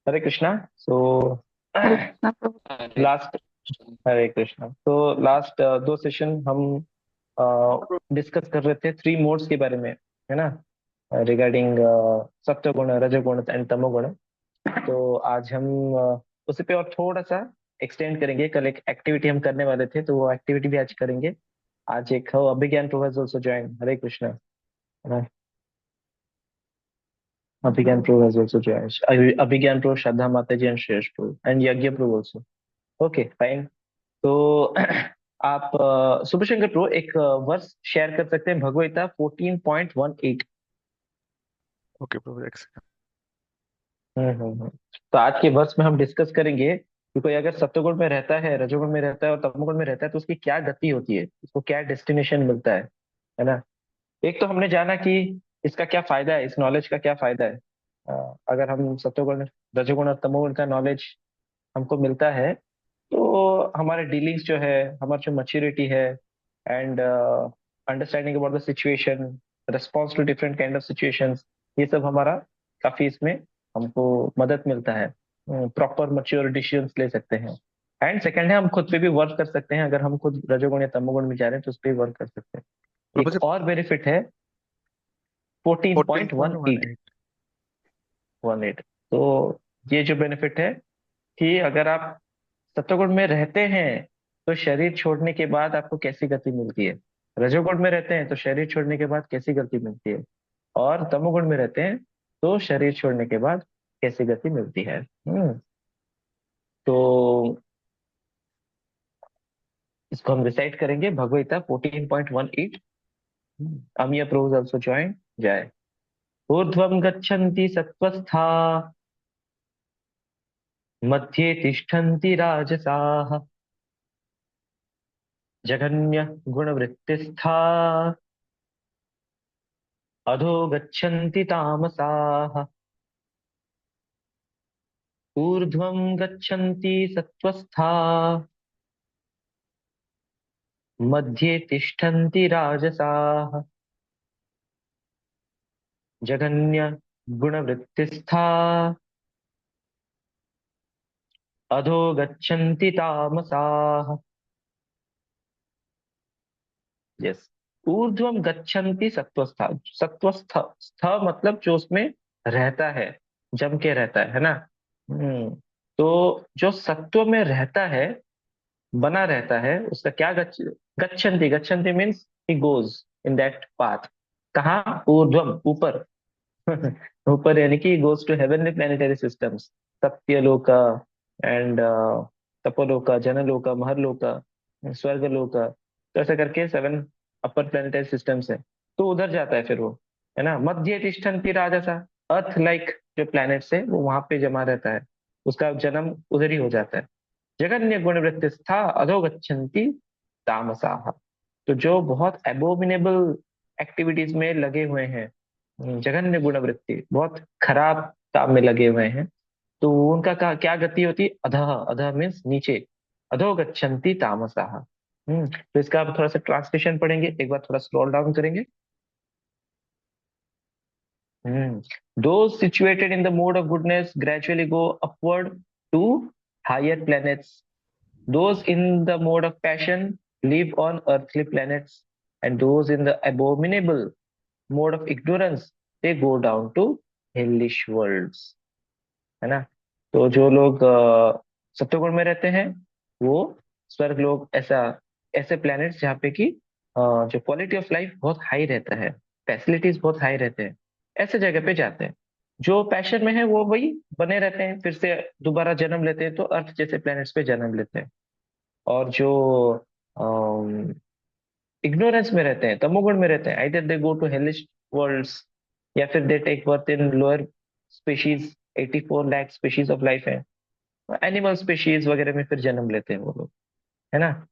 हरे कृष्णा। सो हरे कृष्णा प्रभु। अरे लास्ट हरे कृष्णा। तो लास्ट दो सेशन हम डिस्कस कर रहे थे थ्री मोड्स के बारे में, है ना, रिगार्डिंग सत्वगुण, रजोगुण एंड तमोगुण। तो आज हम उसी पे और थोड़ा सा एक्सटेंड करेंगे। कल एक एक्टिविटी हम करने वाले थे, तो वो एक्टिविटी भी आज करेंगे। आज एक अभिज्ञान प्रो has also join. Hare Krishna, है ना। अभिज्ञान प्रो हैज आल्सो ज्वाइन। अभिज्ञान प्रो, श्रद्धा माता जी एंड श्रेयस प्रो एंड यज्ञ प्रो आल्सो। Okay fine. तो आप सुभशंकर प्रो एक वर्स शेयर कर सकते हैं, भगवत 14.18। ओके प्रभु, एक सेकंड। तो आज के वर्स में हम डिस्कस करेंगे कि कोई अगर सत्वगुण में रहता है, रजोगुण में रहता है और तमोगुण में रहता है, तो उसकी क्या गति होती है, उसको क्या डेस्टिनेशन मिलता है ना। एक तो हमने जाना कि इसका क्या फायदा है, इस नॉलेज का क्या फायदा है। अगर हम सत्वगुण, रजोगुण और तमोगुण का नॉलेज हमको मिलता है, तो हमारे डीलिंग्स जो है, हमारी जो मैच्योरिटी है and understanding about the situation, response to different kind of situations, ये सब हमारा काफी इसमें हमको मदद मिलता है। प्रॉपर मैच्योर डिसीजंस ले सकते हैं। एंड सेकंड है, हम खुद पे भी वर्क कर सकते हैं। अगर हम खुद रजोगुण या तमोगुण में जा रहे हैं तो उस पर वर्क कर सकते हैं। प्रभु एक जी, और बेनिफिट है फोर्टीन पॉइंट 14.18। वन 18 तो ये जो बेनिफिट है कि अगर आप सत्वगुण में रहते हैं तो शरीर छोड़ने के बाद आपको कैसी गति मिलती है, रजोगुण में रहते हैं तो शरीर छोड़ने के बाद कैसी गति मिलती है, और तमोगुण में रहते हैं तो शरीर छोड़ने के बाद कैसी गति मिलती है। तो इसको हम रिसाइट करेंगे, भगवता 14.18। अमीय प्रोज ऑल्सो ज्वाइन। जय। ऊर्ध्वं गच्छन्ति सत्त्वस्था, मध्ये तिष्ठन्ति राजसाः, जघन्य गुणवृत्तिस्था, अधो गच्छन्ति तामसाः। ऊर्ध्वं गच्छन्ति सत्त्वस्था, मध्ये तिष्ठन्ति राजसाः, जघन्य गुणवृत्तिस्था, अधो गच्छन्ति तामसाः। यस। ऊर्ध्वं गच्छन्ति सत्वस्था। सत्वस्थ, स्थ मतलब जो उसमें रहता है, जम के रहता है ना। हम्म तो जो सत्व में रहता है, बना रहता है, उसका क्या गच्छन्ति, गच्छन्ति means he goes in that path. कहाँ? ऊर्ध्वम, ऊपर। ऊपर यानी कि goes to heavenly planetary systems, Satyaloka and Tapoloka, Janaloka, Maharloka, Swargaloka. तो ऐसा करके 7 अपर प्लेनेटरी सिस्टम्स है। तो उधर जाता है फिर वो, है ना। मध्य तिष्ठन्ति राजसा, अर्थ लाइक जो प्लैनेट्स है वो वहां पे जमा रहता है, उसका जन्म उधर ही हो जाता है। जगन्य गुण वृत्तिस्था, अधोगच्छन्ति तामसाः। तो जो बहुत एबोमिनेबल एक्टिविटीज में लगे हुए हैं, जघन्य गुण वृत्ति, बहुत खराब काम में लगे हुए हैं, तो उनका क्या गति होती है? अधः, अधः मीन्स नीचे। अधो गच्छन्ति तामसाः। तो इसका आप थोड़ा सा ट्रांसलेशन पढ़ेंगे, एक बार थोड़ा स्क्रॉल डाउन करेंगे। Those situated in the mode of goodness gradually go upward to higher planets. Those in the mode of passion live on earthly planets, and those in the abominable mode of ignorance, they go down to hellish worlds, है ना। तो जो लोग सत्वगुण में रहते हैं वो स्वर्ग लोग, ऐसा ऐसे प्लैनेट्स जहाँ पे कि जो क्वालिटी ऑफ लाइफ बहुत हाई रहता है, फैसिलिटीज बहुत हाई रहते हैं, ऐसे जगह पे जाते हैं। जो पैशन में है वो वही बने रहते हैं, फिर से दोबारा जन्म लेते हैं तो अर्थ जैसे प्लैनेट्स पे जन्म लेते हैं। और जो इग्नोरेंस में रहते हैं, तमोगुण में रहते हैं, either they go to hellish worlds, या फिर they take birth in lower species. 84 lakh species of life है, एनिमल स्पीशीज वगैरह में फिर जन्म लेते हैं वो लोग, है ना।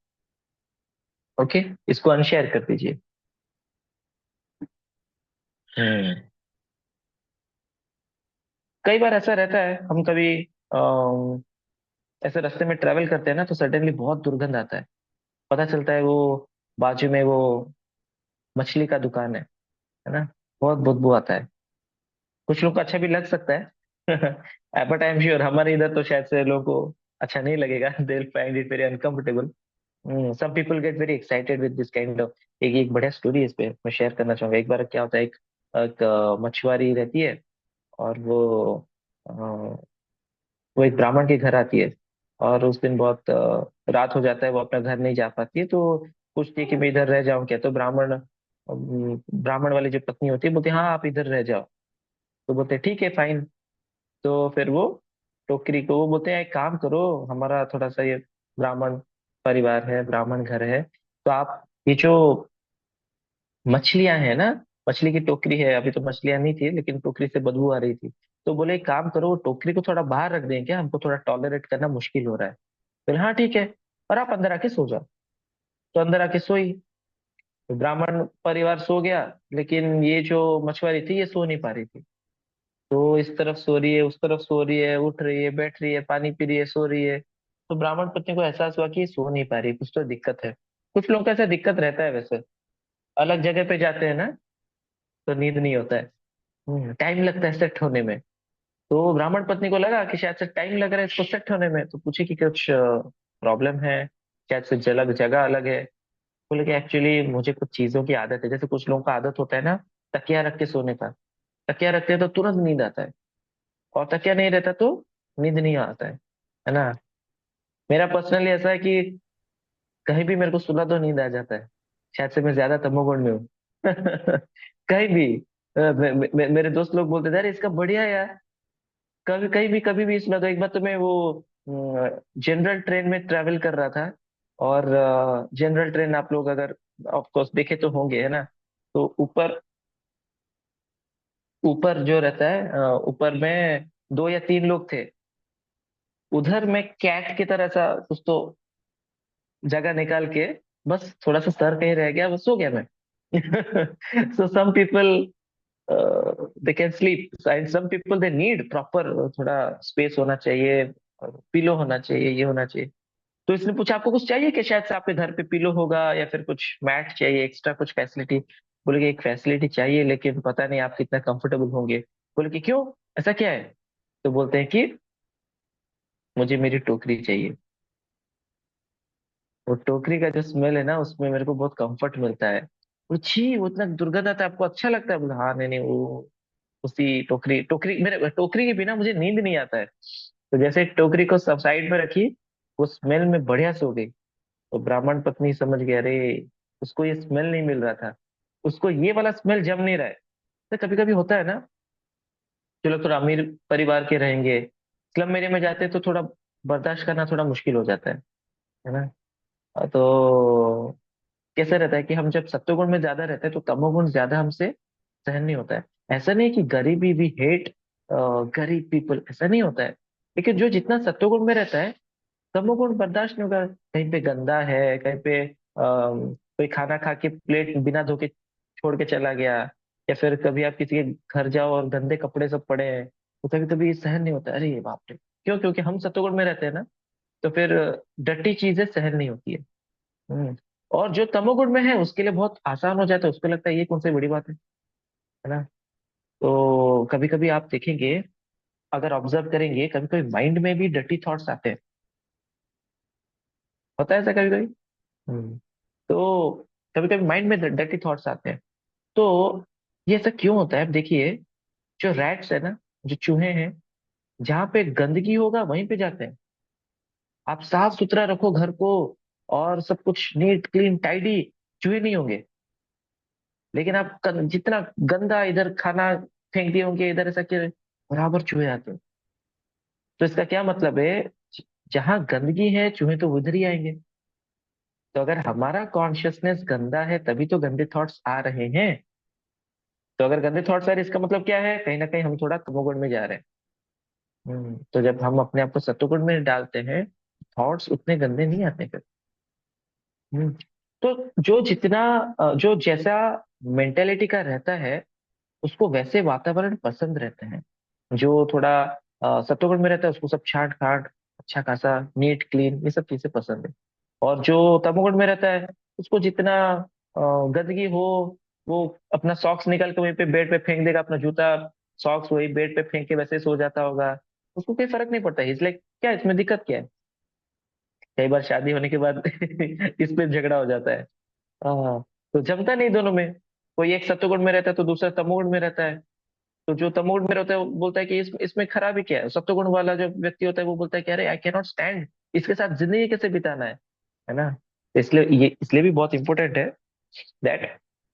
ओके, इसको अनशेयर कर दीजिए। हम्म कई बार ऐसा रहता है, हम कभी ऐसे रास्ते में ट्रेवल करते हैं ना, तो सडनली बहुत दुर्गंध आता है। पता चलता है वो बाजू में वो मछली का दुकान है ना। बहुत बदबू आता है। कुछ लोग को अच्छा भी लग सकता है, बट आई एम श्योर हमारे इधर तो शायद से लोगों को अच्छा नहीं लगेगा, they will find it very uncomfortable. Some people get very excited with this kind of. एक एक बढ़िया स्टोरी इस पे मैं शेयर करना चाहूंगा। एक बार क्या होता है, एक मछुआरी रहती है, और वो एक ब्राह्मण के घर आती है। और उस दिन बहुत रात हो जाता है, वो अपना घर नहीं जा पाती है, तो पूछती है कि मैं इधर रह जाऊं क्या। तो ब्राह्मण वाली जो पत्नी होती है बोलती है हाँ आप इधर रह जाओ। तो बोलते हैं ठीक है फाइन। तो फिर वो टोकरी को वो बोलते हैं एक काम करो, हमारा थोड़ा सा ये ब्राह्मण परिवार है, ब्राह्मण घर है, तो आप ये जो मछलियां हैं ना, मछली की टोकरी है, अभी तो मछलियां नहीं थी लेकिन टोकरी से बदबू आ रही थी। तो बोले एक काम करो, वो टोकरी को थोड़ा बाहर रख दें क्या, हमको थोड़ा टॉलरेट करना मुश्किल हो रहा है। बोले हाँ ठीक है, और आप अंदर आके सो जाओ। तो अंदर आके सोई। तो ब्राह्मण परिवार सो गया, लेकिन ये जो मछुआरी थी ये सो नहीं पा रही थी। तो इस तरफ सो रही है, उस तरफ सो रही है, उठ रही है, बैठ रही है, पानी पी रही है, सो रही है। तो ब्राह्मण पत्नी को एहसास हुआ कि ये सो नहीं पा रही, कुछ तो दिक्कत है। कुछ लोगों को ऐसा दिक्कत रहता है वैसे, अलग जगह पे जाते हैं ना तो नींद नहीं होता है, टाइम लगता है सेट होने में। तो ब्राह्मण पत्नी को लगा कि शायद से टाइम लग रहा है इसको सेट होने में, तो पूछे कि कुछ प्रॉब्लम है, शायद से जगह जगह अलग है। बोले कि एक्चुअली मुझे कुछ चीजों की आदत है, जैसे कुछ लोगों का आदत होता है ना तकिया रख के सोने का। तकिया रखते हैं तो तुरंत नींद आता है, और तकिया नहीं रहता तो नींद नहीं आता है ना। मेरा पर्सनली ऐसा है कि कहीं भी मेरे को सुला दो नींद आ जाता है। शायद से मैं ज्यादा तमोगुण में हूँ। कहीं भी मेरे दोस्त लोग बोलते थे अरे इसका बढ़िया है यार, कभी कहीं भी सुना दो। एक बार तो मैं वो जनरल ट्रेन में ट्रैवल कर रहा था, और जनरल ट्रेन आप लोग अगर ऑफ कोर्स देखे तो होंगे, है ना। तो ऊपर ऊपर जो रहता है ऊपर में दो या तीन लोग थे। उधर मैं कैट की तरह सा कुछ तो जगह निकाल के, बस थोड़ा सा सर कहीं रह गया, बस सो गया मैं। So some people they can sleep and some people they need proper, थोड़ा स्पेस होना चाहिए, पिलो होना चाहिए, ये होना चाहिए। तो इसने पूछा आपको कुछ चाहिए कि शायद से आपके घर पे पिलो होगा या फिर कुछ मैट चाहिए, एक्स्ट्रा कुछ फैसिलिटी। बोले कि एक फैसिलिटी चाहिए लेकिन पता नहीं आप कितना कंफर्टेबल होंगे। बोले कि क्यों, ऐसा क्या है। तो बोलते हैं कि मुझे मेरी टोकरी चाहिए। वो टोकरी का जो स्मेल है ना उसमें मेरे को बहुत कंफर्ट मिलता है। वो छी वो इतना दुर्गंध आता है, आपको अच्छा लगता है। बोला हाँ नहीं नहीं वो उसी टोकरी टोकरी मेरे टोकरी के बिना मुझे नींद नहीं आता है। तो जैसे टोकरी को सब साइड में रखी, वो स्मेल में बढ़िया सो गई। तो ब्राह्मण पत्नी समझ गया अरे उसको ये स्मेल नहीं मिल रहा था, उसको ये वाला स्मेल जम नहीं रहा है। तो कभी कभी होता है ना, जो लोग थोड़ा अमीर परिवार के रहेंगे, स्लम एरिया में जाते हैं तो थोड़ा बर्दाश्त करना थोड़ा मुश्किल हो जाता है ना। तो कैसे रहता है कि हम जब सत्वगुण में ज्यादा रहते हैं तो तमोगुण ज्यादा हमसे सहन नहीं होता है। ऐसा नहीं कि गरीबी भी हेट गरीब पीपल, ऐसा नहीं होता है। लेकिन जो जितना सत्वगुण में रहता है तमोगुण बर्दाश्त नहीं होगा। कहीं पे गंदा है, कहीं पे कोई खाना खा के प्लेट बिना धो के छोड़ के चला गया, या फिर कभी आप किसी के घर जाओ और गंदे कपड़े सब पड़े हैं, तो कभी कभी सहन नहीं होता, अरे बाप रे। क्यों, क्योंकि हम सत्वगुण में रहते हैं ना, तो फिर डटी चीजें सहन नहीं होती है। हम्म। और जो तमोगुण में है उसके लिए बहुत आसान हो जाता है, उसको लगता है ये कौन सी बड़ी बात है ना। तो कभी कभी आप देखेंगे, अगर ऑब्जर्व करेंगे, कभी कभी माइंड में भी डटी थॉट्स आते हैं। होता है ऐसा कभी कभी। हम्म। तो कभी कभी माइंड में डर्टी थॉट्स आते हैं। तो ये ऐसा क्यों होता है, आप देखिए, जो रैट्स है ना, जो चूहे हैं, जहाँ पे गंदगी होगा वहीं पे जाते हैं। आप साफ सुथरा रखो घर को और सब कुछ नीट क्लीन टाइडी, चूहे नहीं होंगे। लेकिन आप जितना गंदा इधर खाना फेंक दिए होंगे, इधर ऐसा किया, बराबर चूहे आते हैं। तो इसका क्या मतलब है, जहाँ गंदगी है चूहे तो उधर ही आएंगे। तो अगर हमारा कॉन्शियसनेस गंदा है तभी तो गंदे थॉट्स आ रहे हैं। तो अगर गंदे थॉट्स आ रहे हैं इसका मतलब क्या है, कहीं ना कहीं हम थोड़ा तमोगुण में जा रहे हैं। तो जब हम अपने आप को सत्वगुण में डालते हैं, थॉट्स उतने गंदे नहीं आते फिर। हम्म, तो जो जितना जो जैसा मेंटेलिटी का रहता है उसको वैसे वातावरण पसंद रहते हैं। जो थोड़ा सत्वगुण में रहता है उसको सब छांट खाट, अच्छा खासा नीट क्लीन, ये सब चीजें पसंद है। और जो तमोगुण में रहता है उसको जितना गंदगी हो, वो अपना सॉक्स निकाल के वहीं पे बेड पे फेंक देगा, अपना जूता सॉक्स वही बेड पे फेंक के वैसे सो जाता होगा, उसको कोई फर्क नहीं पड़ता। इज लाइक क्या इसमें दिक्कत क्या है? कई बार शादी होने के बाद इस पे झगड़ा हो जाता है। हाँ, तो जमता नहीं दोनों में। कोई एक सत्वगुण में रहता है तो दूसरा तमोगुण में रहता है। तो जो तमोगुण में रहता है वो बोलता है कि इसमें खराबी क्या है। सत्वगुण वाला जो व्यक्ति होता है वो बोलता है कि अरे आई कैन नॉट स्टैंड, इसके साथ जिंदगी कैसे बिताना है ना। तो इसलिए भी बहुत इंपॉर्टेंट है that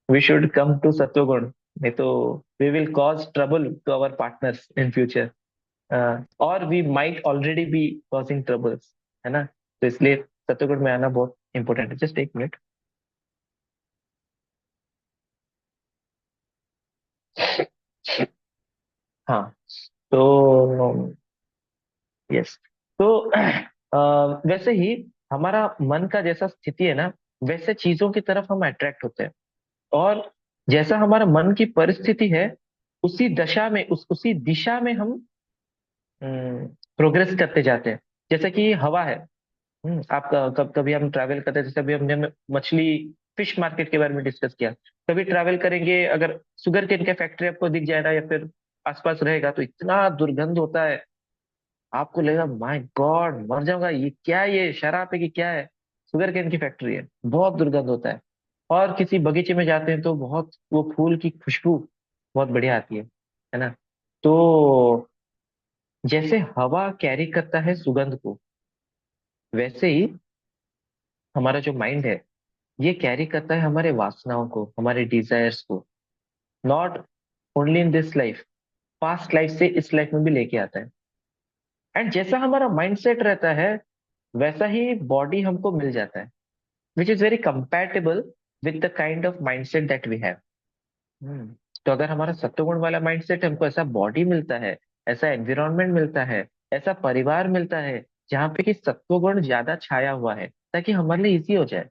we should come to सत्वगुण, नहीं तो we will cause trouble to our partners in future, और we might already be causing troubles, है ना। तो इसलिए सत्वगुण में आना बहुत इंपॉर्टेंट है। जस्ट एक मिनट। हाँ, तो यस, तो वैसे ही हमारा मन का जैसा स्थिति है ना, वैसे चीजों की तरफ हम अट्रैक्ट होते हैं। और जैसा हमारा मन की परिस्थिति है, उसी दशा में उसी दिशा में हम प्रोग्रेस करते जाते हैं। जैसे कि हवा है। आप कब कभी हम ट्रैवल करते हैं, जैसे अभी हमने मछली फिश मार्केट के बारे में डिस्कस किया। कभी ट्रैवल करेंगे, अगर शुगर केन का फैक्ट्री आपको दिख जाए ना, या फिर आसपास रहेगा, तो इतना दुर्गंध होता है, आपको लगेगा माय गॉड मर जाऊंगा, ये क्या है, ये शराब है कि क्या है। शुगर केन की फैक्ट्री है, बहुत दुर्गंध होता है। और किसी बगीचे में जाते हैं तो बहुत वो फूल की खुशबू बहुत बढ़िया आती है ना। तो जैसे हवा कैरी करता है सुगंध को, वैसे ही हमारा जो माइंड है ये कैरी करता है हमारे वासनाओं को, हमारे डिजायर्स को। Not only in this life, past life से इस लाइफ में भी लेके आता है। एंड जैसा हमारा माइंड सेट रहता है, वैसा ही बॉडी हमको मिल जाता है, which is very compatible with the kind of mindset that we have. तो अगर हमारा सत्वगुण वाला माइंड सेट है, हमको ऐसा बॉडी मिलता है, ऐसा एनवायरमेंट मिलता है, ऐसा परिवार मिलता है जहाँ पे कि सत्वगुण ज्यादा छाया हुआ है, ताकि हमारे लिए इजी हो जाए।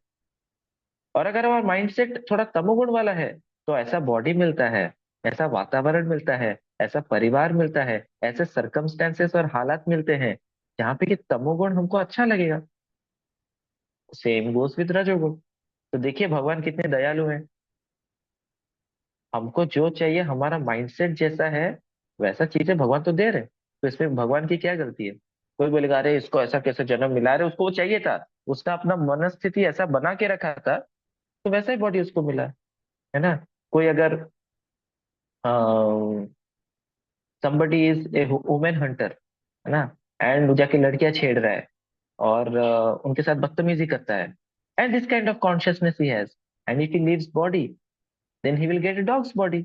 और अगर हमारा माइंडसेट थोड़ा तमोगुण वाला है, तो ऐसा बॉडी मिलता है, ऐसा वातावरण मिलता है, ऐसा परिवार मिलता है, ऐसे सरकमस्टेंसेस और हालात मिलते हैं जहाँ पे कि तमोगुण हमको अच्छा लगेगा। सेम गोस विद रजोगुण। तो देखिए भगवान कितने दयालु हैं। हमको जो चाहिए, हमारा माइंडसेट जैसा है वैसा चीजें भगवान तो दे रहे हैं। तो इसमें भगवान की क्या गलती है? कोई बोलेगा अरे इसको ऐसा कैसे जन्म मिला रहे, उसको वो चाहिए था, उसने अपना मनस्थिति ऐसा बना के रखा था, तो वैसा ही बॉडी उसको मिला, है ना। कोई अगर somebody is a women Hunter, है ना, एंड वो जाके लड़कियां छेड़ रहा है और उनके साथ बदतमीजी करता है, and this kind of consciousness he has, and if he leaves body then he will get a dog's body.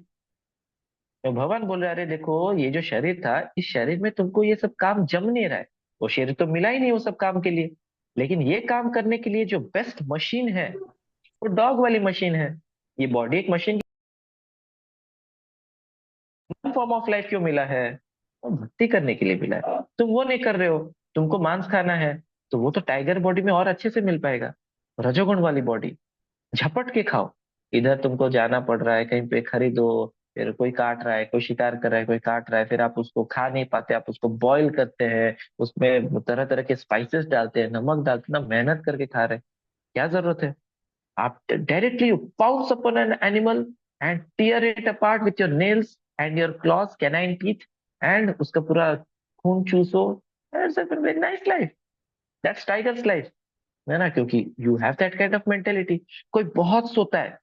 तो भगवान बोल रहा है अरे देखो, ये जो शरीर था, इस शरीर में तुमको ये सब काम जम नहीं रहा है। वो शरीर तो मिला ही नहीं वो सब काम के लिए, लेकिन ये काम करने के लिए जो बेस्ट मशीन है वो डॉग वाली मशीन है। ये बॉडी एक मशीन, फॉर्म ऑफ लाइफ क्यों मिला है? वो भक्ति करने के लिए मिला है। तुम वो नहीं कर रहे हो, तुमको मांस खाना है, तो वो तो टाइगर बॉडी में और अच्छे से मिल पाएगा। रजोगुण वाली बॉडी, झपट के खाओ। इधर तुमको जाना पड़ रहा है कहीं पे खरीदो, फिर कोई काट रहा है, कोई शिकार कर रहा है, कोई काट रहा है, फिर आप उसको खा नहीं पाते, आप उसको बॉईल करते हैं, उसमें तरह तरह के स्पाइसेस डालते हैं, नमक डालते हैं ना, मेहनत करके खा रहे हैं। क्या जरूरत है? आप directly you pounce upon an animal and tear it apart with your nails and your claws, canine teeth, and उसका पूरा खून चूसो। That's a very nice life. That's tiger's life, है ना, क्योंकि you have that kind of mentality। कोई बहुत सोता है,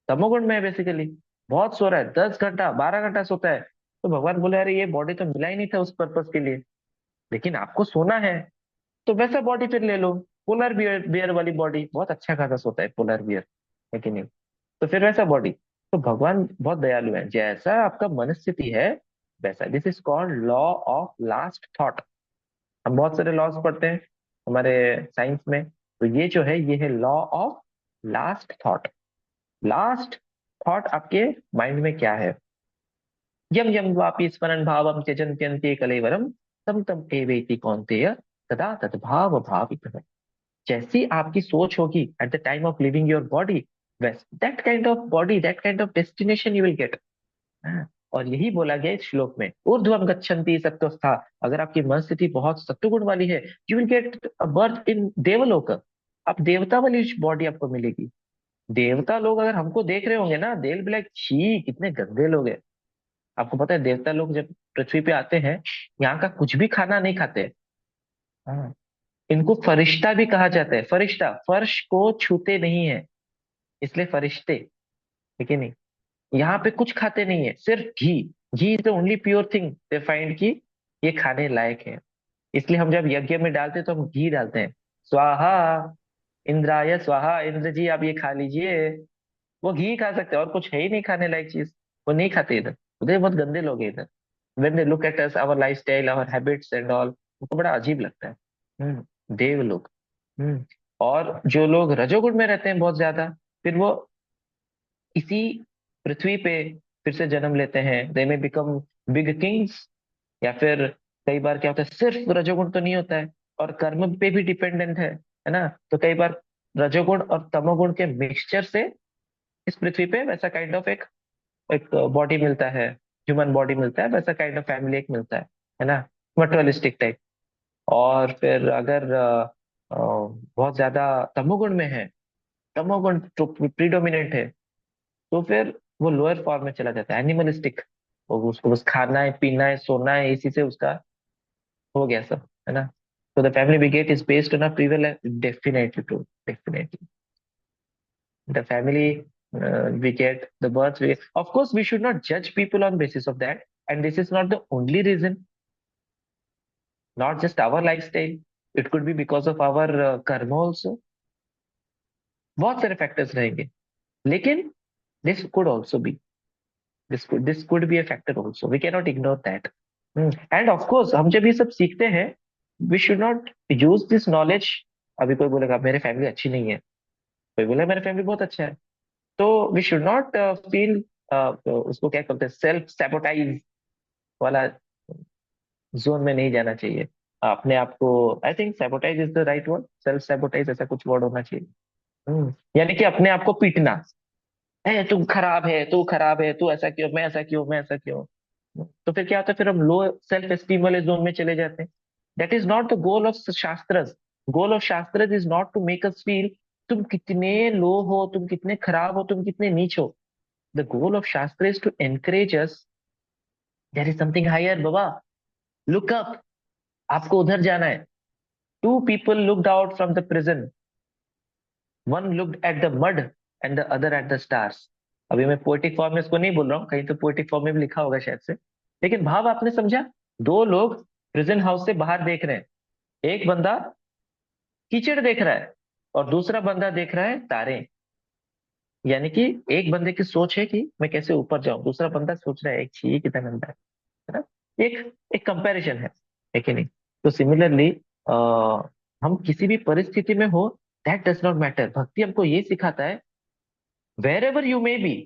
तमोगुण में है बेसिकली, बहुत सो रहा है, 10 घंटा 12 घंटा सोता है, तो भगवान बोले अरे ये बॉडी तो मिला ही नहीं था उस पर्पस के लिए, लेकिन आपको सोना है, तो वैसा बॉडी फिर ले लो। पोलर बियर बियर वाली बॉडी, बहुत अच्छा खासा सोता है पोलर बियर, है कि नहीं? तो फिर वैसा बॉडी। तो भगवान बहुत दयालु है, जैसा आपका मनस्थिति है वैसा। This is called law of last thought. हम बहुत सारे लॉज पढ़ते हैं हमारे साइंस में, तो ये जो है ये है law of last thought. Last thought आपके माइंड में क्या है? यम यम वापि स्मरण भावम त्यजन्त्यन्ते कलेवरम तम तम एवेति कौन्तेय तदा तद्भाव भावित। जैसी आपकी सोच होगी at the time of leaving your body, वैस that kind of body, that kind of destination you will get. और यही बोला गया इस श्लोक में, ऊर्ध्वम गच्छन्ति सत्वस्था। अगर आपकी मन स्थिति बहुत सत्वगुण वाली है, you will get a birth in देवलोक। अब देवता वाली बॉडी आपको मिलेगी। देवता लोग अगर हमको देख रहे होंगे ना, दे विल बी लाइक छी कितने गंदे लोग हैं, आपको पता है देवता लोग जब पृथ्वी पे आते हैं, यहाँ का कुछ भी खाना नहीं खाते। हाँ, इनको फरिश्ता भी कहा जाता है। फरिश्ता, फर्श को छूते नहीं है, इसलिए फरिश्ते, ठीक है नहीं। यहाँ पे कुछ खाते नहीं है, सिर्फ घी। Ghee is the only pure thing they find की ये खाने लायक है। इसलिए हम जब यज्ञ में डालते हैं तो हम घी डालते हैं। स्वाहा इंद्राय स्वाहा, इंद्र जी आप ये खा लीजिए। वो घी खा सकते हैं, और कुछ है ही नहीं खाने लायक चीज। वो नहीं खाते इधर। उधर बहुत गंदे लोग हैं इधर। When they look at us, our lifestyle, our habits and all, उनको बड़ा अजीब लगता है। देव लोग। हम्म और जो लोग रजोगुण में रहते हैं बहुत ज्यादा, फिर वो इसी पृथ्वी पे फिर से जन्म लेते हैं। दे में बिकम बिग किंग्स। या फिर कई बार क्या होता है, सिर्फ रजोगुण तो नहीं होता है, और कर्म पे भी डिपेंडेंट है ना। तो कई बार रजोगुण और तमोगुण के मिक्सचर से इस पृथ्वी पे वैसा काइंड ऑफ एक एक बॉडी मिलता है। ह्यूमन बॉडी मिलता है, वैसा काइंड ऑफ फैमिली एक मिलता है ना। Materialistic type. और फिर अगर बहुत ज्यादा तमोगुण में है, तमोगुण तो प्रीडोमिनेंट है, तो फिर वो लोअर फॉर्म में चला जाता है, एनिमलिस्टिक। वो उसको बस खाना है, पीना है, सोना है, इसी से उसका हो गया सब, है ना। तो the family we get is based on a privilege, definitely true, definitely. The family we get, the birth we, of course we should not judge people on basis of that, and this is not the only reason. Not just our lifestyle, it could be because of our karma also. बहुत सारे factors रहेंगे, लेकिन this could also be, this could be a factor also, we cannot ignore that. And of course हम जब ये सब सीखते हैं, we should not use this knowledge. अभी कोई बोलेगा मेरे फैमिली अच्छी नहीं है, कोई बोले मेरे फैमिली बहुत अच्छा है, तो वी शुड नॉट फील, उसको क्या कहते हैं, सेल्फ सैबोटाइज वाला जोन में नहीं जाना चाहिए। अपने आप को, I think sabotage is the right word, self sabotage ऐसा कुछ वर्ड होना चाहिए। यानी कि अपने आप को पीटना है, तू खराब है, तू खराब है, तू ऐसा क्यों, मैं ऐसा क्यों, मैं ऐसा क्यों। तो फिर क्या होता है, फिर हम लो सेल्फ एस्टीम वाले जोन में चले जाते हैं। That is not the goal of shastras. Goal of shastras is not to make us feel तुम कितने लो हो, तुम कितने खराब हो, तुम कितने नीच हो। The goal of shastra is to encourage us, there is something higher बाबा, लुक अप, आपको उधर जाना है। Two people looked out from the prison, one looked at the mud and the other at the stars. अभी मैं poetic form में इसको नहीं बोल रहा हूँ, कहीं तो पोएटिक फॉर्म में भी लिखा होगा शायद से, लेकिन भाव आपने समझा। दो लोग प्रिजन हाउस से बाहर देख रहे हैं, एक बंदा कीचड़ देख रहा है और दूसरा बंदा देख रहा है तारे। यानी कि एक बंदे की सोच है कि मैं कैसे ऊपर जाऊं, दूसरा बंदा सोच रहा है एक छी कितना गंदा है ना। एक एक कंपैरिजन है कि नहीं। तो सिमिलरली हम किसी भी परिस्थिति में हो, दैट डज नॉट मैटर। भक्ति हमको ये सिखाता है, wherever you may be,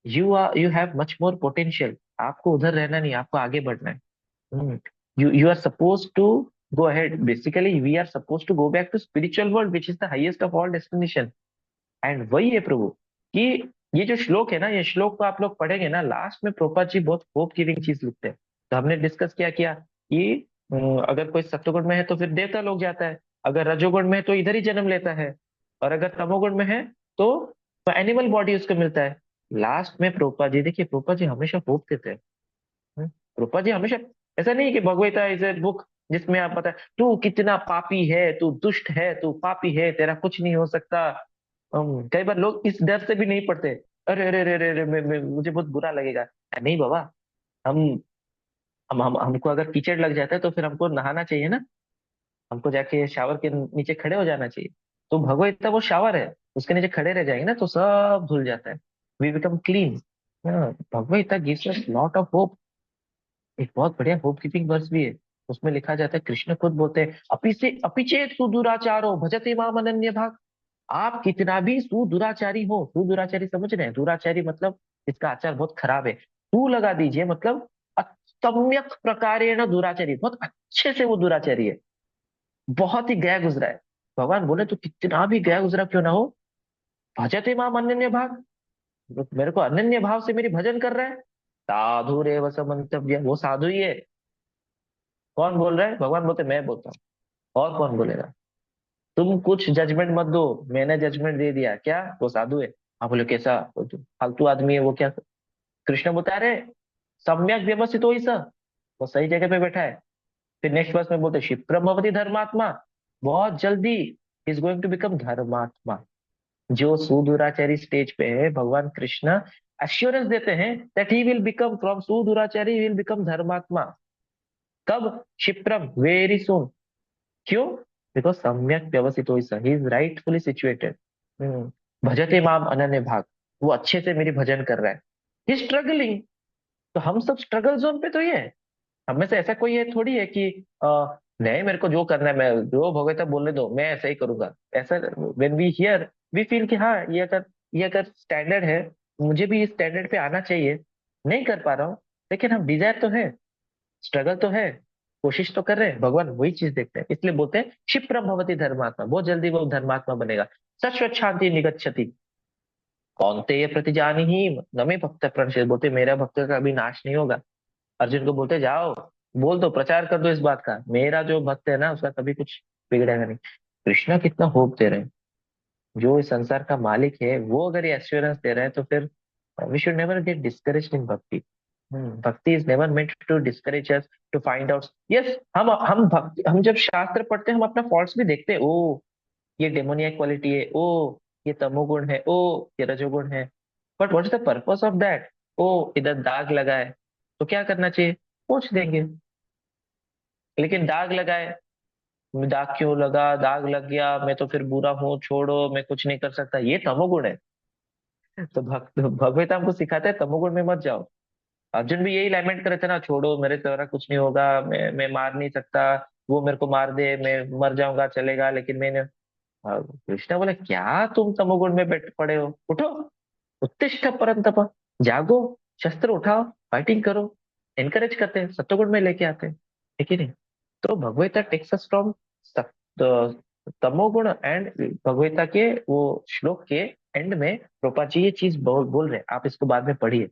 you have much more potential. आपको उधर रहना नहीं, आपको आगे बढ़ना है। You are suppose to go ahead, basically we are suppose to go back to spiritual world which is the highest of all destination. And वही है प्रभु कि ये जो श्लोक है ना, ये श्लोक को आप लोग पढ़ेंगे ना, लास्ट में प्रोपा जी बहुत होप गिविंग चीज लिखते हैं। तो हमने डिस्कस क्या किया कि अगर कोई सत्वगुण में है तो फिर देवता लोग जाता है, अगर रजोगुण में है तो इधर ही जन्म लेता है, और अगर तमोगुण में है तो एनिमल बॉडी उसको मिलता है। लास्ट में प्रोपा जी, देखिए प्रोपा जी हमेशा होप देते हैं। रूपा जी हमेशा, ऐसा नहीं कि भगवता इज ए बुक जिसमें आप पता है तू कितना पापी है, तू दुष्ट है, तू पापी है, तेरा कुछ नहीं हो सकता। कई बार लोग इस डर से भी नहीं पढ़ते, अरे अरे अरे अरे अरे, मुझे बहुत बुरा लगेगा। नहीं बाबा, हम हमको अगर कीचड़ लग जाता है तो फिर हमको नहाना चाहिए ना, हमको जाके शावर के नीचे खड़े हो जाना चाहिए। तो भगवत वो शावर है, उसके नीचे खड़े रह जाएंगे ना तो सब धुल जाता है, we become clean. Bhagavat gives us lot of hope. एक बहुत बढ़िया होप कीपिंग वर्स भी है। उसमें लिखा जाता है, कृष्ण खुद बोलते हैं, अपिचेत सुदुराचारो भजते माम अनन्य भाग। आप कितना भी सुदुराचारी हो, सुदुराचारी समझ रहे हैं, दुराचारी मतलब इसका आचार बहुत खराब है। तू लगा दीजिए मतलब सम्यक प्रकारेण दुराचारी, बहुत अच्छे से वो दुराचारी है, बहुत ही गया गुजरा है। भगवान बोले तो कितना भी गया गुजरा क्यों ना हो, भजते माम अनन्य भाग, मेरे को अनन्य भाव से मेरी भजन कर रहा है, साधु रे वसमंतव्य, वो साधु ही है। कौन बोल रहा है, भगवान बोलते मैं बोलता हूँ, और कौन बोलेगा। तुम कुछ जजमेंट मत दो, मैंने जजमेंट दे दिया क्या, वो साधु है। आप बोले कैसा, वो तो फालतू आदमी है, वो क्या कृष्ण बोलता है, अरे सम्यक व्यवस्थित हो, वो सही जगह पे बैठा है। फिर नेक्स्ट वर्स में बोलते क्षिप्रम भवति धर्मात्मा, बहुत जल्दी इज गोइंग टू बिकम धर्मात्मा। जो सुदुराचारी स्टेज पे है, भगवान कृष्ण एश्योरेंस देते हैं that he will become, from सुदुराचारी ही विल बिकम धर्मात्मा। कब? क्षिप्रम, वेरी सुन। क्यों? बिकॉज सम्यक व्यवस्थित, ही इज राइटफुली सिचुएटेड। भजते माम अनन्य भाग, वो अच्छे से मेरी भजन कर रहा है। ही स्ट्रगलिंग। तो हम सब स्ट्रगल जोन पे तो ही है। हम में से ऐसा कोई है थोड़ी है कि नहीं, मेरे को जो करना है, मैं जो भगवता बोलने दो, मैं ऐसा ही करूंगा, ऐसा। When we hear, we feel कि हाँ, ये अगर स्टैंडर्ड है, मुझे भी इस स्टैंडर्ड पे आना चाहिए। नहीं कर पा रहा हूँ, लेकिन हम डिजायर तो है, स्ट्रगल तो है, कोशिश तो कर रहे हैं। भगवान वही चीज देखते हैं, इसलिए बोलते हैं क्षिप्रम भवति धर्मात्मा, बहुत जल्दी वो धर्मात्मा बनेगा। शाश्वत शांति निगच्छति, कौनते ये प्रतिजानी ही न मे भक्त प्रणश्य, बोलते मेरा भक्त का कभी नाश नहीं होगा। अर्जुन को बोलते जाओ, बोल दो, प्रचार कर दो इस बात का, मेरा जो भक्त है ना, उसका कभी कुछ बिगड़ेगा नहीं। कृष्णा कितना होप दे रहे हैं। जो इस संसार का मालिक है, वो अगर ये एश्योरेंस दे रहा है, तो फिर we should never get discouraged in bhakti. Bhakti is never meant to discourage us, to find out. Yes, हम भक्ति, हम जब शास्त्र पढ़ते हैं, हम अपना फॉल्ट्स भी देखते हैं। ओ, ये डेमोनियक क्वालिटी है, ओ ये तमोगुण है, ओ ये रजोगुण है। But what is the purpose of that? ओ, इधर दाग लगा है, तो क्या करना चाहिए? पोंछ देंगे। लेकिन दाग लगाए, दाग क्यों लगा, दाग लग गया, मैं तो फिर बुरा हूँ, छोड़ो, मैं कुछ नहीं कर सकता, ये तमोगुण है। तो भगवत हमको सिखाते हैं तमोगुण में मत जाओ। अर्जुन भी यही लैमेंट करे थे ना, छोड़ो, मेरे द्वारा कुछ नहीं होगा, मैं मार नहीं सकता, वो मेरे को मार दे, मैं मर जाऊंगा चलेगा, लेकिन मैंने। कृष्णा बोले, क्या तुम तमोगुण में बैठ पड़े हो, उठो, उत्तिष्ठ परंतप, जागो, शस्त्र उठाओ, फाइटिंग करो। एनकरेज करते हैं, सत्वगुण में लेके आते हैं, ठीक है नहीं? तो भगवता टेक्स अस फ्रॉम तमोगुण। एंड भगवता के वो श्लोक के एंड में रूपा जी ये चीज बोल रहे हैं, आप इसको बाद में पढ़िए।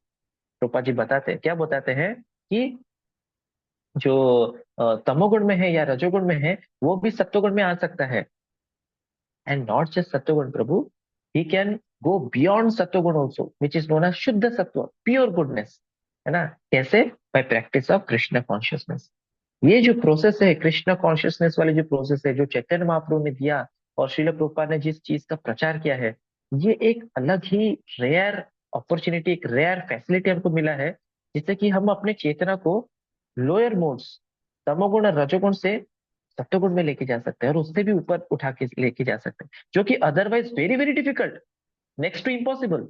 रूपा जी बताते हैं, क्या बताते हैं कि जो तमोगुण में है या रजोगुण में है, वो भी सत्वगुण में आ सकता है। एंड नॉट जस्ट सत्वगुण प्रभु, he can go beyond sattvaguna also, which is known as shuddha sattva, pure goodness. है ना? कैसे? By practice of Krishna consciousness. ये जो प्रोसेस है, कृष्ण कॉन्शियसनेस वाली जो प्रोसेस है, जो चैतन्य महाप्रभु ने दिया और श्रील प्रभुपाद ने जिस चीज का प्रचार किया है, ये एक अलग ही रेयर अपॉर्चुनिटी, एक रेयर फैसिलिटी हमको मिला है, जिससे कि हम अपने चेतना को लोअर मोड्स, तमोगुण और रजोगुण से सत्वगुण में लेके जा सकते हैं, और उससे भी ऊपर उठा के लेके जा सकते हैं, जो कि otherwise very very difficult, next to impossible.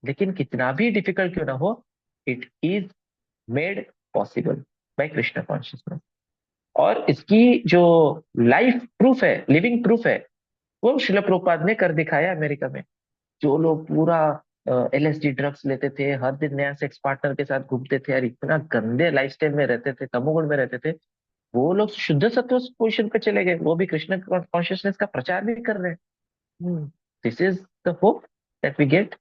लेकिन कितना भी डिफिकल्ट क्यों ना हो, it is made possible by Krishna consciousness. और इसकी जो लाइफ प्रूफ है, लिविंग प्रूफ है, वो शिल प्रभुपाद ने कर दिखाया अमेरिका में। जो लोग पूरा एलएसडी ड्रग्स लेते थे, हर दिन नया सेक्स पार्टनर के साथ घूमते थे और इतना गंदे लाइफस्टाइल में रहते थे, तमोगुण में रहते थे, वो लोग शुद्ध सत्व पोजिशन पे चले गए, वो भी कृष्ण कॉन्शियसनेस का प्रचार भी कर रहे हैं। This is the hope that we get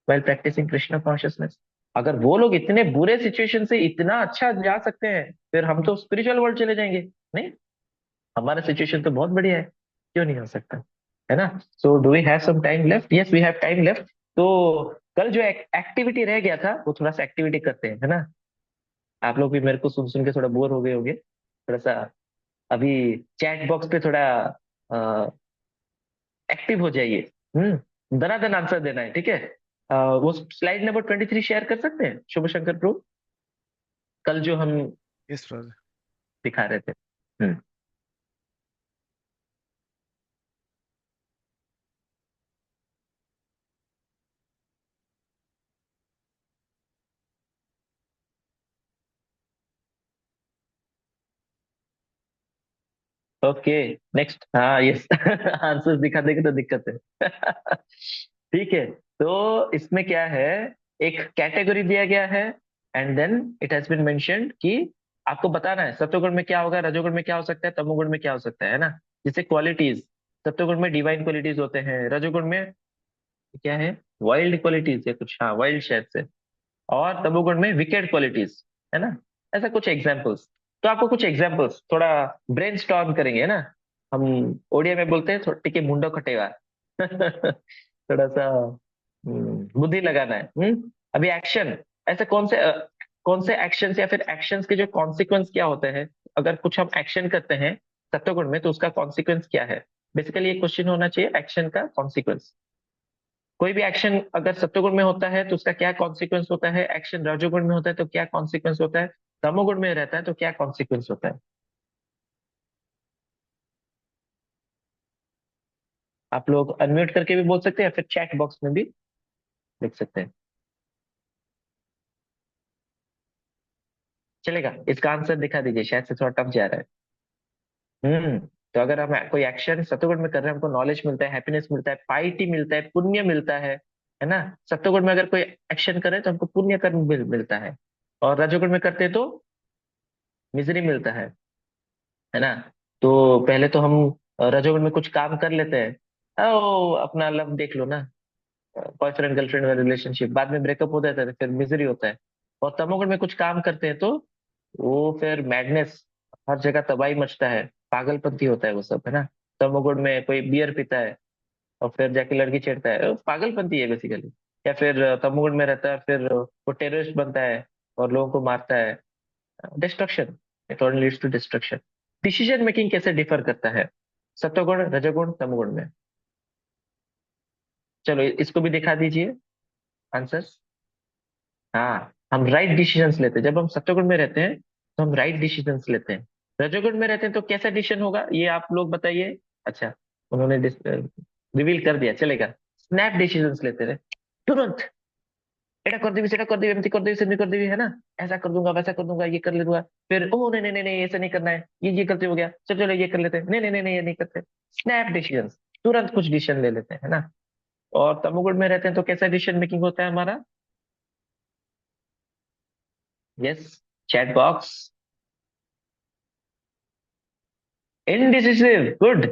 while practicing Krishna consciousness. अगर वो लोग इतने बुरे सिचुएशन से इतना अच्छा जा सकते हैं, फिर हम तो स्पिरिचुअल वर्ल्ड चले जाएंगे। नहीं, हमारा सिचुएशन तो बहुत बढ़िया है, क्यों नहीं हो सकता? है ना? So do we have some time left? Yes, we have time left. तो कल जो एक्टिविटी रह गया था, वो थोड़ा सा एक्टिविटी करते हैं, है ना? आप लोग भी मेरे को सुन सुन के थोड़ा बोर हो गए होंगे, थोड़ा सा अभी चैट बॉक्स पे थोड़ा एक्टिव हो जाइए। दनादन आंसर देना है, ठीक है? वो स्लाइड नंबर 23 शेयर कर सकते हैं, शुभ शंकर प्रो, कल जो हम यस ब्रदर। दिखा रहे थे। हम्म। Okay, next. हाँ, यस। आंसर्स दिखा देंगे तो दिक्कत है। ठीक है, तो इसमें क्या है, एक कैटेगरी दिया गया है, and then it has been mentioned कि आपको बताना है सत्वगुण में क्या होगा, रजोगुण में क्या हो सकता है, तमोगुण में क्या हो सकता है ना? जैसे क्वालिटीज, सत्वगुण में डिवाइन क्वालिटीज होते हैं, रजोगुण में क्या है, वाइल्ड क्वालिटीज है कुछ, हाँ वाइल्ड शायद से, और तमोगुण में विकेड क्वालिटीज, है ना? ऐसा कुछ एग्जाम्पल्स। तो आपको कुछ एग्जाम्पल्स थोड़ा ब्रेन स्टॉर्म करेंगे, है ना? हम ओडिया में बोलते हैं, थोड़ा टिके मुंडो कटेगा। थोड़ा सा बुद्धि लगाना है। अभी एक्शन, ऐसे कौन से एक्शंस या फिर एक्शंस के जो कॉन्सिक्वेंस क्या होते हैं, अगर कुछ हम एक्शन करते हैं सत्वगुण में तो उसका कॉन्सिक्वेंस क्या है। बेसिकली ये क्वेश्चन होना चाहिए, एक्शन का कॉन्सिक्वेंस। कोई भी एक्शन अगर सत्वगुण में होता है तो उसका क्या कॉन्सिक्वेंस होता है, एक्शन रजोगुण में होता है तो क्या कॉन्सिक्वेंस होता है, तमोगुण में रहता है तो क्या कॉन्सिक्वेंस होता है। आप लोग अनम्यूट करके भी बोल सकते हैं, फिर चैट बॉक्स में भी लिख सकते हैं, चलेगा। इसका आंसर दिखा दीजिए, शायद से थोड़ा टफ जा रहा है। हम्म। तो अगर हम कोई एक्शन सत्वगुण में कर रहे हैं, हमको नॉलेज मिलता है, हैप्पीनेस मिलता है, पाइटी मिलता है, पुण्य मिलता है ना। सत्वगुण में अगर कोई एक्शन करे तो हमको पुण्य कर्म मिलता है, और रजोगुण में करते हैं तो मिजरी मिलता है ना। तो पहले तो हम रजोगुण में कुछ काम कर लेते हैं, ओ अपना लव देख लो ना, बॉयफ्रेंड गर्लफ्रेंड वाला रिलेशनशिप, बाद में ब्रेकअप हो जाता है तो फिर मिजरी होता है। और तमोगुण में कुछ काम करते हैं तो वो फिर मैडनेस, हर जगह तबाही मचता है, पागलपंती होता है वो सब, है ना। तमोगुण में कोई बियर पीता है और फिर जाके लड़की छेड़ता है, वो पागलपंती है बेसिकली। या फिर तमोगुण में रहता है, फिर वो टेररिस्ट बनता है और लोगों को मारता है, destruction. It only leads to destruction. Decision making कैसे डिफर करता है सत्वगुण रजोगुण तमोगुण में। चलो इसको भी दिखा दीजिए आंसर। हाँ, हम राइट डिसीजंस लेते हैं जब हम सत्वगुण में रहते हैं, तो हम राइट डिसीजंस लेते हैं। रजोगुण में रहते हैं तो कैसा डिसीजन होगा ये आप लोग बताइए। अच्छा, उन्होंने रिवील कर दिया, चलेगा। स्नैप डिसीजंस लेते रहे, तुरंत। एटा कर देवी सेटा कर देवी एमती कर देवी सेमती कर देवी, है ना। ऐसा कर दूंगा वैसा कर दूंगा, ये कर ले दूंगा। फिर ओ नहीं नहीं नहीं नहीं ऐसा नहीं करना है, ये करते हो गया, चलो चलो ये कर लेते हैं, नहीं नहीं नहीं नहीं ये नहीं करते। स्नैप डिसीजंस, तुरंत कुछ डिसीजन ले लेते हैं, है ना। और तमोगुण में रहते हैं तो कैसा डिसीजन मेकिंग होता है हमारा। Yes, chat box. Indecisive, good.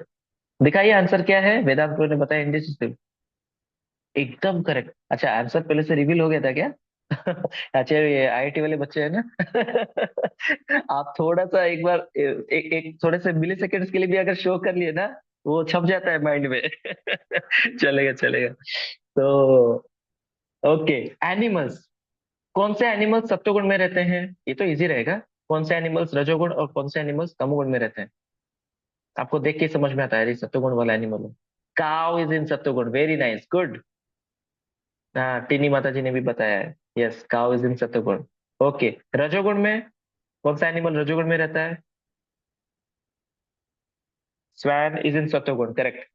दिखाइए आंसर क्या है, वेदांत ने बताया इनडिसिसिव। एकदम करेक्ट। अच्छा, आंसर पहले से रिवील हो गया था क्या? अच्छा, ये आईआईटी वाले बच्चे हैं ना। आप थोड़ा सा एक बार एक थोड़े से मिली सेकेंड्स के लिए भी अगर शो कर लिए ना, वो छप जाता है माइंड में। चलेगा चलेगा। तो ओके, एनिमल्स। कौन से एनिमल्स सत्वगुण में रहते हैं, ये तो इजी रहेगा। कौन से एनिमल्स रजोगुण और कौन से एनिमल्स तमोगुण में रहते हैं, आपको देख के समझ में आता है ये सत्वगुण वाला एनिमल है। काउ इज इन सत्वगुण, वेरी नाइस, गुड। हाँ, टीनी माता जी ने भी बताया है, यस काउ इज इन सत्वगुण। ओके, रजोगुण में कौन सा एनिमल रजोगुण में रहता है। स्वैन इज इन सत्वगुण, करेक्ट।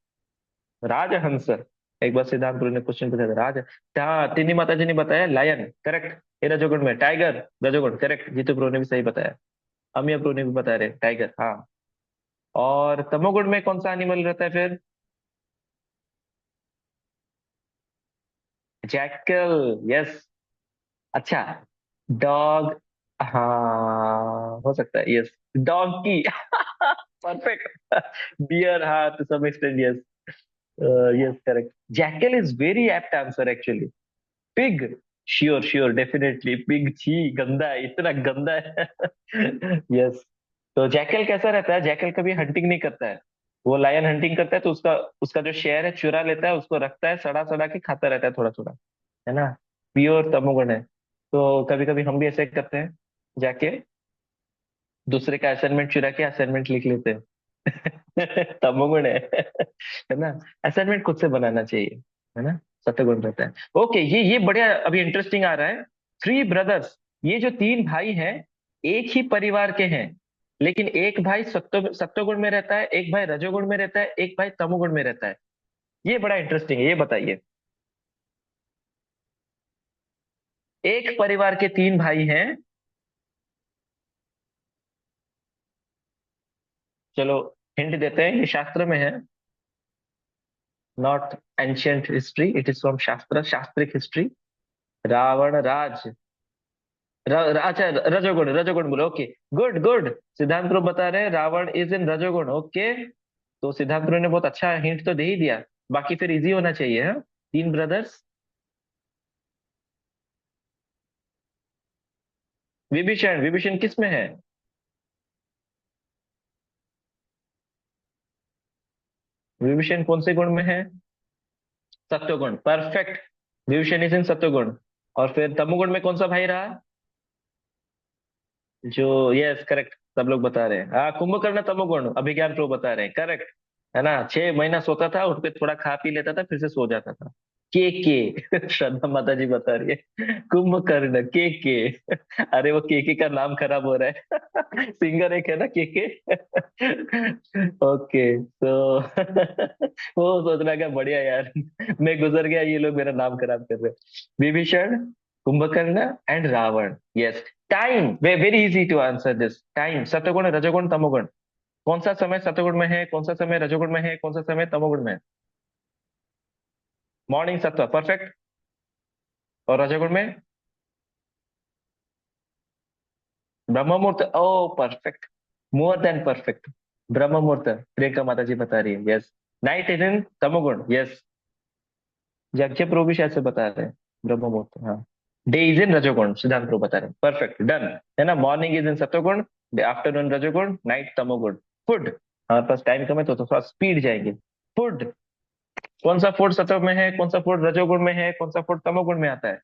राजहंस, एक बार सिद्धांत गुरु ने क्वेश्चन पूछा था राज। हाँ, टीनी माता जी ने बताया लायन, करेक्ट, ये रजोगुण में। टाइगर रजोगुण, करेक्ट, जीतू प्रो ने भी सही बताया। अमिया प्रो ने भी बता रहे टाइगर, हाँ। और तमोगुण में कौन सा एनिमल रहता है फिर। Jackal, yes. अच्छा, डॉग, हाँ हो सकता है, यस। Doggy, perfect. बियर, हाँ to some extent, yes. Yes correct. Jackal is very apt answer actually. Pig, sure sure definitely pig, छी गंदा है, इतना गंदा है। यस। तो जैकल कैसा रहता है, जैकल कभी हंटिंग नहीं करता है। वो लायन हंटिंग करता है तो उसका उसका जो शेयर है चुरा लेता है, उसको रखता है सड़ा सड़ा के खाता रहता है थोड़ा थोड़ा, है ना। प्योर तमोगुण है। तो कभी कभी हम भी ऐसे करते हैं, जाके दूसरे का असाइनमेंट चुरा के असाइनमेंट लिख लेते हैं। तमोगुण है ना। असाइनमेंट खुद से बनाना चाहिए, है ना। सत्वगुण रहता है। ओके, ये बढ़िया अभी इंटरेस्टिंग आ रहा है। थ्री ब्रदर्स, ये जो तीन भाई हैं, एक ही परिवार के हैं, लेकिन एक भाई सत्वगुण में रहता है, एक भाई रजोगुण में रहता है, एक भाई तमोगुण में रहता है। ये बड़ा इंटरेस्टिंग है, ये बताइए। एक परिवार के तीन भाई हैं, चलो हिंट देते हैं, ये शास्त्र में है, not ancient history, it is from शास्त्र, शास्त्रिक हिस्ट्री। रावण राज, अच्छा रजोगुण, रजोगुण बोलो, ओके। गुड गुड, सिद्धांत रूप बता रहे हैं रावण इज इन रजोगुण, ओके। तो सिद्धांत रूप ने बहुत अच्छा हिंट तो दे ही दिया, बाकी फिर इजी होना चाहिए, हाँ। तीन ब्रदर्स, विभीषण, विभीषण किस में है। विभीषण कौन से गुण में है, सत्वगुण, परफेक्ट। विभीषण इज इन सत्वगुण। और फिर तमोगुण में कौन सा भाई रहा? जो यस करेक्ट, सब लोग बता रहे हैं। हाँ, कुंभकर्ण तमोगुण, अभिज्ञान प्रो बता रहे हैं, करेक्ट। है ना, 6 महीना सोता था, उठ के थोड़ा खा पी लेता था, फिर से सो जाता था। के श्रद्धा माता जी बता रही है कुंभकर्ण के। अरे वो के का नाम खराब हो रहा है सिंगर एक है ना के ओके तो वो सोच रहा क्या बढ़िया यार, मैं गुजर गया, ये लोग मेरा नाम खराब कर रहे हैं। Vibhishana, Kumbhakarna and Ravana, yes. Time, very easy to answer this. Time, sattvaguna rajoguna तमोगुण, कौन सा समय सत्वगुण में है, कौन सा समय रजोगुण में है, कौन सा समय तमोगुण में है? मॉर्निंग सत्व, परफेक्ट। और रजोगुण में ब्रह्म मुहूर्त, ओ परफेक्ट, मोर देन परफेक्ट। ब्रह्म मुहूर्त, प्रियंका माता जी बता रही है, यस। नाइट इज इन तमोगुण, यस। जगजय प्रो भी शायद से बता रहे हैं ब्रह्म मुहूर्त, हाँ। डे इज इन रजोगुण, सिद्धांत प्रो बता रहे हैं, परफेक्ट, डन। है ना, मॉर्निंग इज इन सत्वगुण, आफ्टरनून रजोगुण, नाइट तमोगुण। फूड, हमारे पास टाइम कम है तो थोड़ा स्पीड जाएंगे। फूड, कौन सा फूड सत्व में है, कौन सा फूड रजोगुण में है, कौन सा फूड तमोगुण में आता है?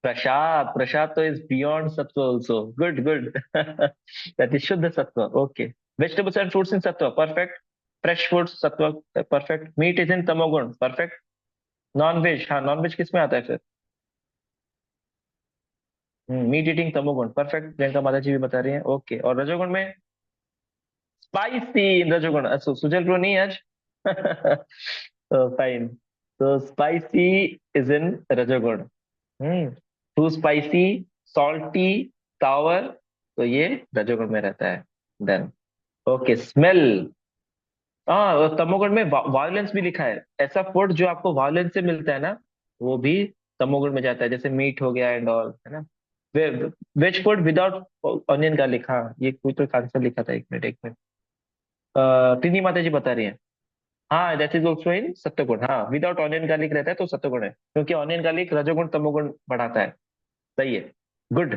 प्रसाद, प्रसाद तो इज बियॉन्ड सत्व also, good good that is शुद्ध सत्व, ओके। वेजिटेबल्स एंड फ्रूट्स इन सत्व, परफेक्ट। फ्रेश फूड सत्व, परफेक्ट। मीट इज इन तमोगुण, परफेक्ट। नॉन वेज, हाँ नॉन वेज किस में आता है फिर? मीट ईटिंग तमोगुण, परफेक्ट, प्रियंका माता जी भी बता रही है, ओके। और रजोगुण में स्पाइसी, रजोगुण, सुजल प्रो नहीं आज तो फाइन, तो स्पाइसी इज इन रजोगुण। टू स्पाइसी, सॉल्टी, सावर, तो ये रजोगुण में रहता है। देन ओके, स्मेल, हाँ और तमोगुण में वायलेंस भी लिखा है, ऐसा फूड जो आपको वायलेंस से मिलता है ना, वो भी तमोगुण में जाता है, जैसे मीट हो गया एंड ऑल, है ना। Veg food without onion garlic, हाँ ये कोई तो आंसर लिखा था, एक मिनट एक मिनट। टीनी माता जी बता रही है, हाँ दैट इज ऑल्सो इन सत्वगुण, हाँ विदाउट ऑनियन गार्लिक रहता है तो सत्वगुण है, क्योंकि ऑनियन गार्लिक रजोगुण तमोगुण बढ़ाता है। सही है, गुड।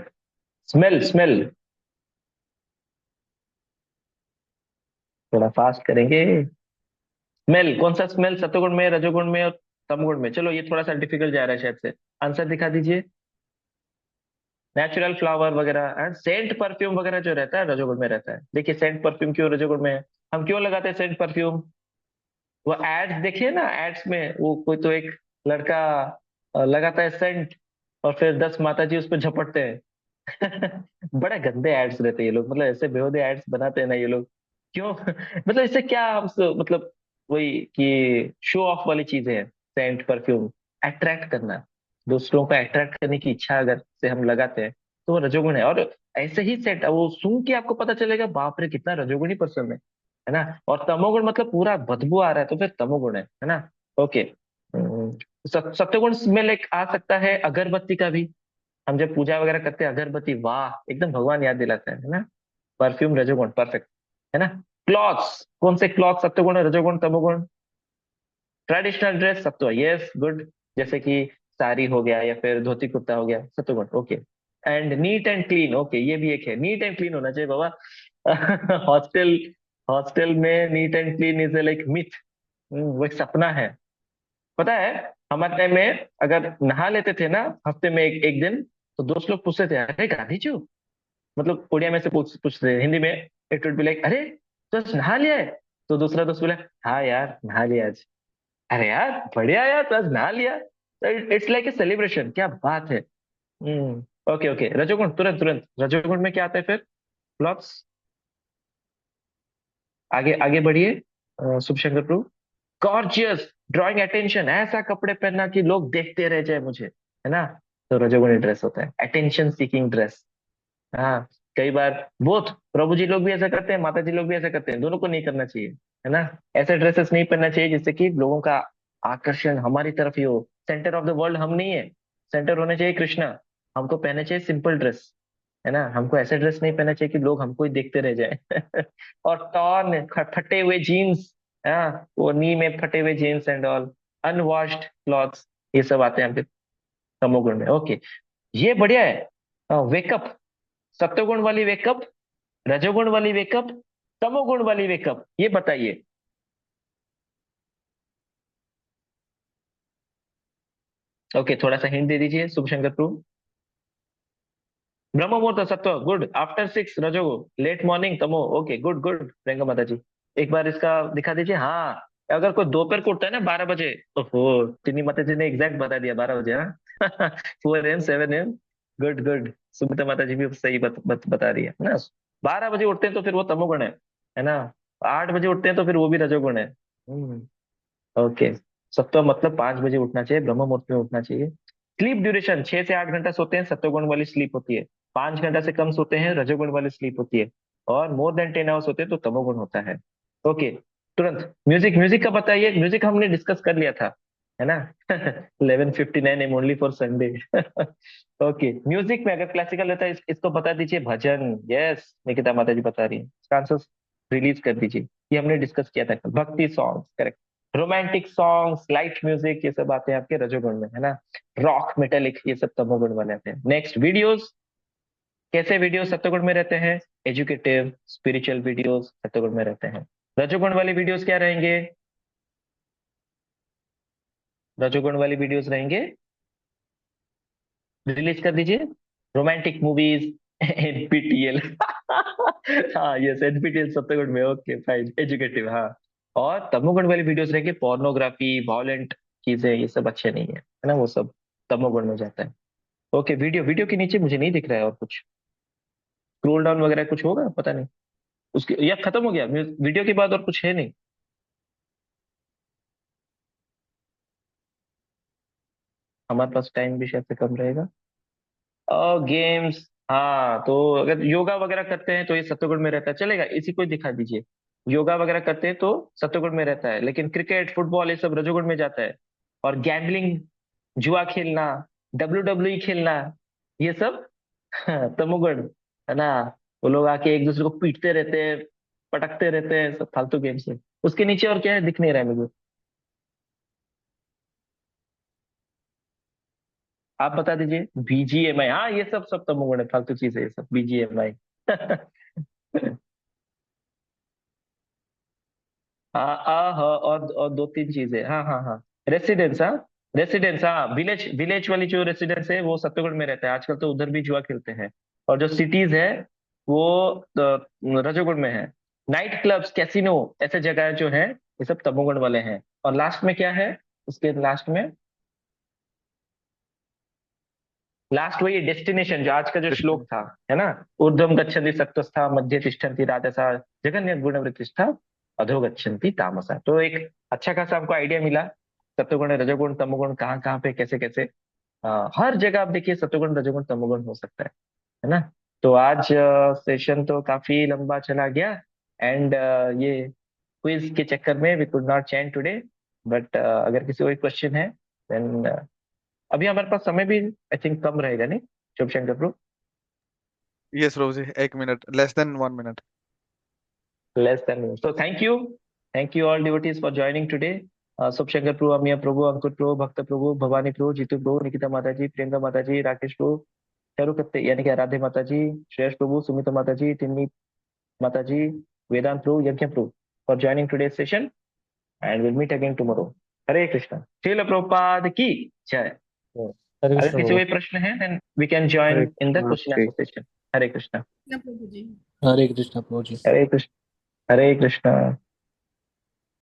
स्मेल, स्मेल, थोड़ा फास्ट करेंगे। स्मेल, कौन सा स्मेल सत्वगुण में, रजोगुण में और तमगुण में? चलो ये थोड़ा सा डिफिकल्ट जा रहा है शायद से, आंसर दिखा दीजिए। नेचुरल फ्लावर वगैरह एंड सेंट परफ्यूम वगैरह जो रहता है रजोगुण में रहता है। देखिए सेंट परफ्यूम क्यों रजोगुण में है, हम क्यों लगाते हैं सेंट परफ्यूम? वो एड्स देखिए ना, एड्स में वो कोई तो एक लड़का लगाता है सेंट, और फिर 10 माता जी उस पर झपटते हैं बड़े गंदे एड्स रहते हैं ये लोग, मतलब ऐसे बेहुदे एड्स बनाते हैं ना ये लोग, क्यों मतलब इससे क्या हम मतलब वही कि शो ऑफ वाली चीजें हैं। सेंट परफ्यूम, अट्रैक्ट करना, दूसरों को अट्रैक्ट करने की इच्छा अगर से हम लगाते हैं तो वो रजोगुण है। और ऐसे ही सेंट वो सूंघ के आपको पता चलेगा, बाप रे कितना रजोगुणी पर्सन है ना। और तमोगुण मतलब पूरा बदबू आ रहा है तो फिर तमोगुण है ना। ओके, सत्वगुण में लाइक आ सकता है अगरबत्ती का भी, हम जब पूजा वगैरह करते हैं अगरबत्ती, वाह एकदम भगवान याद दिलाता है ना। परफ्यूम रजोगुण, परफेक्ट, है ना। क्लॉथ्स, कौन से क्लॉथ सत्वगुण रजोगुण तमोगुण? ट्रेडिशनल ड्रेस सत्व, यस गुड, जैसे कि साड़ी हो गया या फिर धोती कुर्ता हो गया, सत्वगुण, okay. And neat and clean, okay ये भी एक है, नीट एंड क्लीन होना चाहिए बाबा हॉस्टल, हॉस्टल में neat and clean is like myth, वो एक सपना है। पता है, हमारे टाइम में अगर नहा लेते थे ना हफ्ते में एक दिन, तो दोस्त लोग पूछते थे, अरे गांधी जी, मतलब उड़िया में से पूछते थे, हिंदी में इट वुड बी लाइक, अरे तो आज नहा लिया है? तो दूसरा दोस्त बोला, हाँ यार नहा लिया आज। अरे यार बढ़िया यार, तो आज नहा लिया, तो इट्स लाइक ए सेलिब्रेशन, क्या बात है। ओके ओके, रजोगुण, तुरंत तुरंत रजोगुण में क्या आता है फिर? प्लॉट्स, आगे आगे बढ़िए, शुभ शंकर प्रभु। गॉर्जियस, ड्रॉइंग अटेंशन, ऐसा कपड़े पहनना कि लोग देखते रह जाए मुझे, है ना, तो रजोगुणी ड्रेस होता है, अटेंशन सीकिंग ड्रेस। हाँ, कई बार बोथ प्रभु जी लोग भी ऐसा करते हैं, माता जी लोग भी ऐसा करते हैं, दोनों को नहीं करना चाहिए, है ना। ऐसे ड्रेसेस नहीं पहनना चाहिए जिससे कि लोगों का आकर्षण हमारी तरफ ही हो। सेंटर ऑफ द वर्ल्ड हम नहीं है, सेंटर होने चाहिए कृष्णा। हमको पहनना चाहिए सिंपल ड्रेस, है ना, हमको ऐसे ड्रेस नहीं पहनना चाहिए कि लोग हमको ही देखते रह जाए और टॉर्न फटे हुए जीन्स, हाँ वो नी में फटे हुए jeans and all, unwashed clothes, ये सब आते हैं आपके तमोगुण में, ओके। ये बढ़िया है, वेकअप, सत्वगुण वाली वेकअप, रजोगुण वाली वेकअप, तमोगुण वाली वेकअप, ये बताइए। ओके, थोड़ा सा हिंट दे दीजिए शुभ शंकर प्रभु। ब्रह्म मुहूर्त सत्व, गुड। आफ्टर 6 रजोगु, लेट मॉर्निंग तमो, ओके, गुड गुड प्रियंका माता जी। एक बार इसका दिखा दीजिए। हाँ, अगर कोई दोपहर को उठता है ना 12 बजे, ओहो, टिनी माता जी ने एग्जैक्ट बता दिया 12 बजे, हाँ। 4 AM 7 AM, good good. Sumita माता जी भी सही बता रही है ना। 12 बजे उठते हैं तो फिर वो तमोगुण है ना। 8 बजे उठते हैं तो फिर वो भी रजोगुण है। ओके। सत्व मतलब 5 बजे उठना चाहिए, ब्रह्म मुहूर्त में उठना चाहिए। स्लीप ड्यूरेशन 6 से 8 घंटा सोते हैं, सत्वगुण वाली स्लीप होती है। 5 घंटा से कम सोते हैं, रजोगुण वाली स्लीप होती है। और मोर देन 10 आवर्स होते हैं तो तमोगुण होता है। ओके। तुरंत म्यूजिक, म्यूजिक का बताइए। म्यूजिक हमने डिस्कस कर लिया था, है ना। 11:59 AM only for Sunday. Okay, music में अगर क्लासिकल रहता है इसको बता दीजिए, भजन। यस, निकिता माता जी बता रही है, इसका आंसर रिलीज कर दीजिए। ये हमने डिस्कस किया था कल। भक्ति song, romantic songs, light music, ये सब आते हैं आपके रजोगुण में, है ना। रॉक, मेटेलिक, ये सब तमोगुण वाले आते हैं। Next, videos. कैसे वीडियो सत्वगुण में रहते हैं? एजुकेटिव, स्पिरिचुअल वीडियोस सत्वगुण में रहते हैं। रजोगुण वाली वीडियोस क्या रहेंगे? रजोगुण वाली वीडियोस रहेंगे, रिलीज कर दीजिए। Romantic movies, NPTEL. हाँ, यस, एनपीटीएल सत्वगुण में, ओके फाइन। एजुकेटिव, हाँ। और तमोगुण वाली वीडियोस रहेंगे, पोर्नोग्राफी, वॉलेंट चीजें, ये सब अच्छे नहीं है ना, वो सब तमोगुण में जाता है। ओके, वीडियो, वीडियो के नीचे मुझे नहीं दिख रहा है और कुछ। स्क्रोल डाउन वगैरह कुछ होगा, पता नहीं। उसके या खत्म हो गया वीडियो के बाद और कुछ है नहीं। हमारे पास टाइम भी शायद से कम रहेगा। और गेम्स, हाँ, तो अगर योगा वगैरह करते हैं तो ये सत्वगुण में रहता है, चलेगा, इसी को ही दिखा दीजिए। योगा वगैरह करते हैं तो सत्वगुण में रहता है, लेकिन क्रिकेट, फुटबॉल, ये सब रजोगुण में जाता है। और गैम्बलिंग, जुआ खेलना, WWE खेलना, ये सब तमोगुण, है ना। वो लोग आके एक दूसरे को पीटते रहते हैं, पटकते रहते हैं, सब फालतू गेम से। उसके नीचे और क्या है, दिख नहीं रहा है मुझे। आप बता दीजिए। BGMI, हाँ, ये सब सब तमोगुण है, फालतू चीज है ये सब, BGMI। हाँ, और दो तीन चीजें, हाँ हाँ हाँ। रेसिडेंस, हाँ। रेसिडेंस, हाँ, विलेज, विलेज वाली जो रेसिडेंस है वो सत्वगुण में रहता है, आजकल तो उधर भी जुआ खेलते हैं। और जो सिटीज है वो रजोगुण में है। नाइट क्लब्स, कैसीनो, ऐसे जगह जो है ये सब तमोगुण वाले हैं। और लास्ट में क्या है? उसके लास्ट में, लास्ट वही डेस्टिनेशन जो आज का जो श्लोक था, है ना। ऊर्ध्वं गच्छन्ति सत्त्वस्था, मध्ये तिष्ठन्ति राजसा, जगन्यः गुणवृत्तिष्ठा, अधो गच्छन्ति तामसा। तो एक अच्छा खासा हमको आइडिया मिला, सत्वगुण, रजोगुण, तमोगुण कहाँ कहाँ पे, कैसे कैसे। हर जगह आप देखिए सत्वगुण, रजोगुण, तमोगुण हो सकता है ना। तो आज सेशन तो काफी लंबा चला गया। एंड ये क्विज के चक्कर में we could not chant today. But अगर किसी को क्वेश्चन है देन, अभी हमारे पास समय भी आई थिंक कम रहेगा, नहीं Shubh Shankar bro? Yes Prabhu ji, 1 minute, less than 1 minute. Less than, so thank you all devotees for joining today. Shubh Shankar Prabhu, Amiya Prabhu, Ankur Prabhu, Bhakta Prabhu, Bhavani प्रभु, जीतू प्रभु, निकिता माता जी, प्रियंका माता जी, राकेश प्रभु, चारुकत्ते यानी कि आराध्य माता जी, श्रेयस प्रभु, सुमिता माता जी, टिन्नी माता जी, Vedant Prabhu, Yagya Prabhu, for joining today session. And will meet again tomorrow. Hare Krishna. Srila Prabhupada की जय। हरे अगर कृष्ण किसी को प्रभु। कोई प्रश्न है then we can Hare join in the Krishna, question ठीक। Answer session. हरे कृष्णा। ना प्रभु जी। हरे कृष्ण प्रभु जी। हरे कृष्ण। हरे कृष्णा।